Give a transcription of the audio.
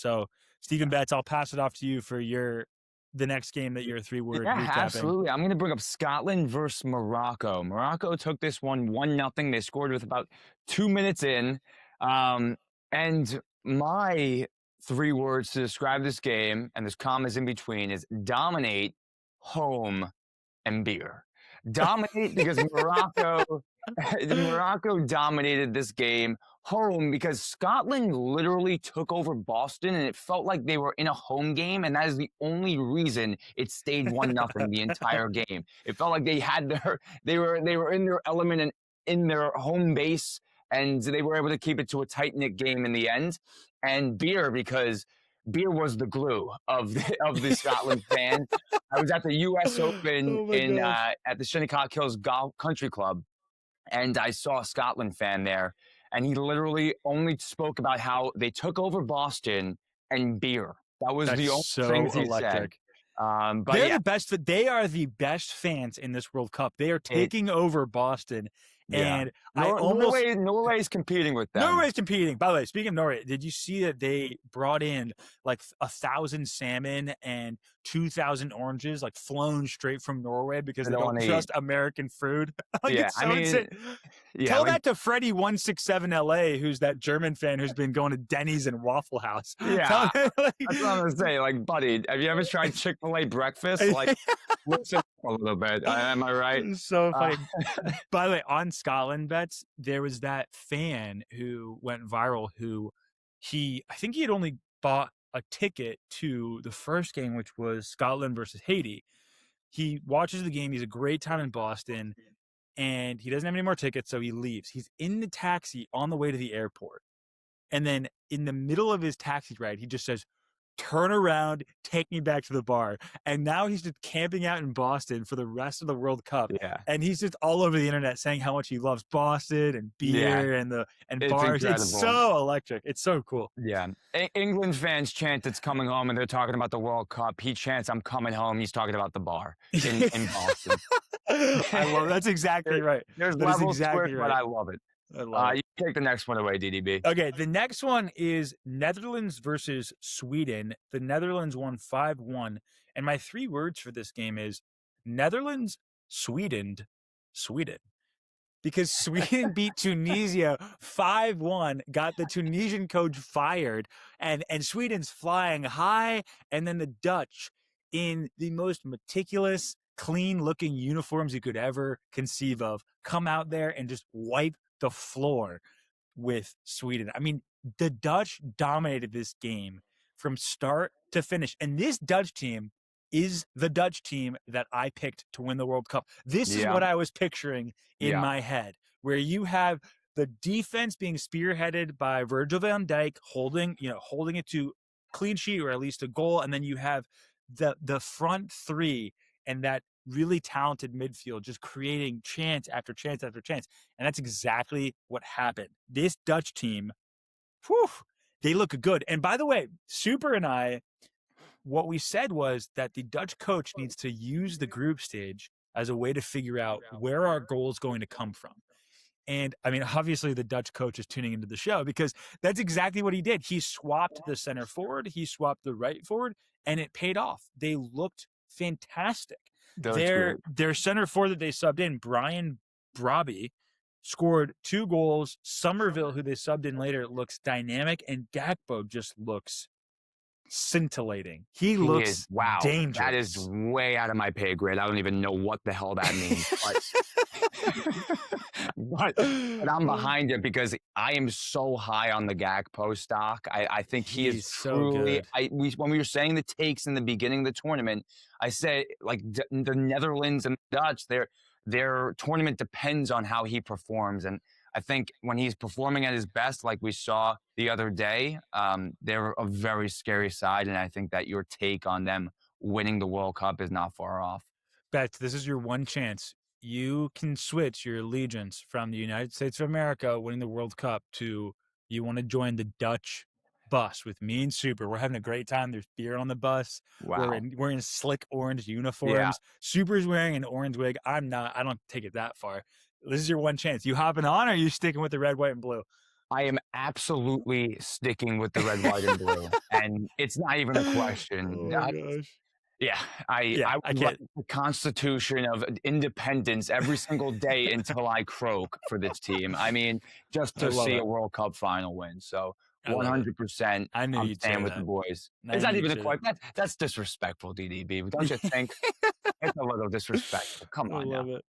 So, Stephen Betts, I'll pass it off to you for the next game that you're three-word Yeah, recapping. absolutely. I'm going to bring up Scotland versus Morocco. Morocco took this one 1-0. They scored with about 2 minutes in. And my 3 words to describe this game, and there's commas in between, is dominate, home, and beer. Dominate because Morocco dominated this game. Home because Scotland literally took over Boston, and it felt like they were in a home game, and that is the only reason it stayed 1-0 the entire game. It felt like they were in their element and in their home base, and they were able to keep it to a tight-knit game in the end. And beer because beer was the glue of the Scotland fans. I was at the U.S. Open at the Shinnecock Hills Golf Country Club, and I saw a Scotland fan there, and he literally only spoke about how they took over Boston and beer. That was the only things he said. But they're the best. They are the best fans in this World Cup. They are taking over Boston. Yeah. And Norway's competing with them. Norway's competing. By the way, speaking of Norway, did you see that they brought in like 1,000 salmon and 2,000 oranges, like flown straight from Norway because they don't trust American food? Like, yeah, it's so insane. Tell that to Freddie 167 LA, who's that German fan who's been going to Denny's and Waffle House. Yeah, that's what I'm gonna say. Like, buddy, have you ever tried Chick-fil-A breakfast? Like, listen a little bit. Am I right? So funny. By the way, on Scotland Bets, there was that fan who went viral I think he had only bought a ticket to the first game, which was Scotland versus Haiti. He watches the game. He's a great time in Boston, and he doesn't have any more tickets, so he leaves. He's in the taxi on the way to the airport. And then in the middle of his taxi ride, he just says, "Turn around, take me back to the bar." And now he's just camping out in Boston for the rest of the World Cup. Yeah. And he's just all over the internet saying how much he loves Boston and beer and bars. Incredible. It's so electric. It's so cool. Yeah. England fans chant it's coming home, and they're talking about the World Cup. He chants I'm coming home. He's talking about the bar in Boston. I love it. That's exactly right. There's levels to it, but I love it. You take the next one away, DDB. Okay, the next one is Netherlands versus Sweden. The Netherlands won 5-1. And my 3 words for this game is Netherlands, Sweden. Because Sweden beat Tunisia 5-1, got the Tunisian coach fired, and Sweden's flying high. And then the Dutch, in the most meticulous, clean-looking uniforms you could ever conceive of, come out there and just wipe the floor with Sweden. I mean, the Dutch dominated this game from start to finish. And this Dutch team is the Dutch team that I picked to win the World Cup. This is what I was picturing in my head, where you have the defense being spearheaded by Virgil van Dijk, holding it to clean sheet or at least a goal. And then you have the front 3 and that really talented midfield just creating chance after chance after chance. And that's exactly what happened. This Dutch team, they look good. And by the way, Super and I, what we said was that the Dutch coach needs to use the group stage as a way to figure out where our goal is going to come from. And I mean, obviously the Dutch coach is tuning into the show because that's exactly what he did. He swapped the center forward, he swapped the right forward, and it paid off. They looked fantastic. Their center forward that they subbed in, Brian Brobby, scored 2 goals. Somerville, who they subbed in later, looks dynamic, and Gakpo just looks scintillating. He looks dangerous. That is way out of my pay grade. I don't even know what the hell that means. But I'm behind it because I am so high on the Gakpo stock. I think he is truly. When we were saying the takes in the beginning of the tournament, I said like the Netherlands and the Dutch, their tournament depends on how he performs, and I think when he's performing at his best, like we saw the other day, they're a very scary side, and I think that your take on them winning the World Cup is not far off. Bet, this is your one chance. You can switch your allegiance from the United States of America winning the World Cup to you want to join the Dutch bus with me and Super. We're having a great time. There's beer on the bus. Wow. We're in slick orange uniforms. Yeah. Super's wearing an orange wig. I'm not. I don't take it that far. This is your one chance. You hopping on, or are you sticking with the red, white, and blue? I am absolutely sticking with the red, white, and blue, and it's not even a question. Oh my gosh. Yeah, Yeah, I I would write can't. the Constitution of Independence every single day until I croak for this team. I mean, just I to love see it. a World Cup final win. So I love it. 100%, I knew I'm you'd say staying with the that. boys. I It's knew not you'd even a say that. question. That's disrespectful, DDB. Don't you think? It's a little disrespectful. Come I on now. love it.